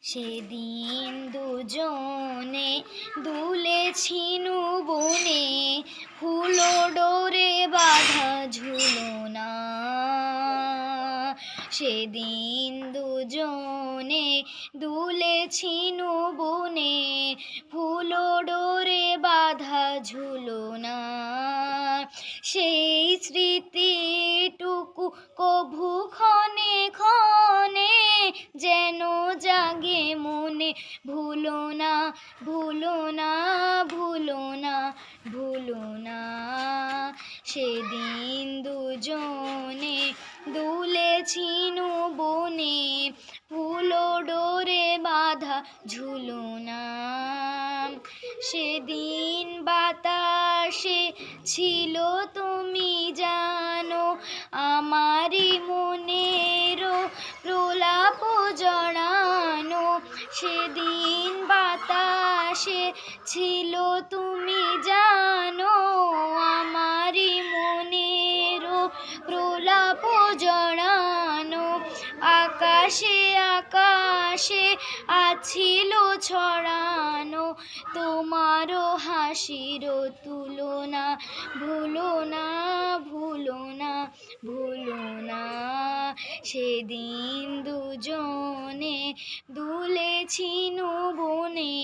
সেদিন দুজনে দুলেছি বনে, ফুল ডোরে বাঁধা ঝুলনা। সেদিন দুজনে দুলেছি বনে, ফুল ডোরে বাঁধা ঝুলনা। সেই স্মৃতিটুকু কভু ক্ষণে ক্ষণে যেন জাগে মনে, ভুলো না, ভুলো না, ভুলো না, ভুলো না। সেদিন দুজনে দুলেছি বনে, ফুল ডোরে বাঁধা ঝুলনা। সেদিন বাতাসে ছিল তুমি জানো, আমারই মনেরও প্রলাপ জড়ানো। সেদিন বাতাসে ছিল তুমি জানো, আমারই মনেরও প্রলাপ জড়ানো। আকাশে আকাশে আছিল ছড়ানো, তোমারও হাসির তুলনা। ভুলো না, ভুলো না, ভুলো না। সেদিন দুজনে দুলেছি বনে,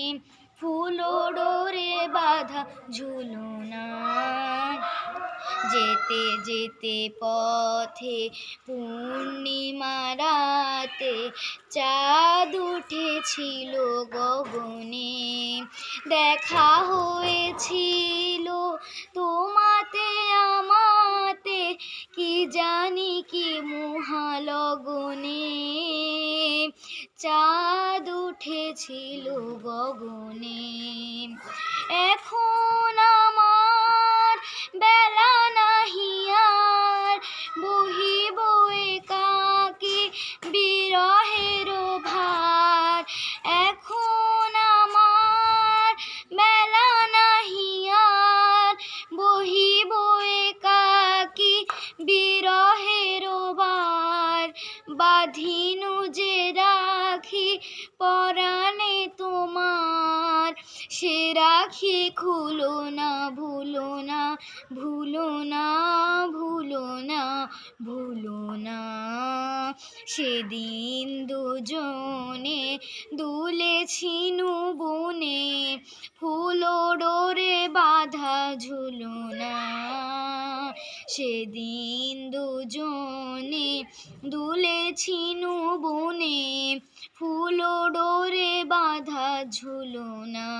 ফুল ডোরে বাঁধা ঝুলনা। যেতে যেতে পথে পূর্ণিমা রাতে চাঁদ উঠেছিল গগনে। দেখা হয়েছিল তোমাতে আমাতে, কি জানি কি মহালগনে। চাঁদ উঠেছিল গগনে। এখন আমার বেলা নাহি আর, বহিব একাকী বিরহের ভার। এখন আমার বেলা নাহি আর, বহিব একাকী বিরহের ভার। বাঁধিনু যে রাখি পরাণে তোমার, সে রাখি খুলো না, ভুলো না, ভুলো না, ভুলো না, ভুলো না। সেদিন দুজনে দুলেছি বনে, ফুল ডোরে বাঁধা ঝুলনা। সেদিন দুজনে দুলেছি বনে, ফুল ডোরে বাঁধা ঝুলনা।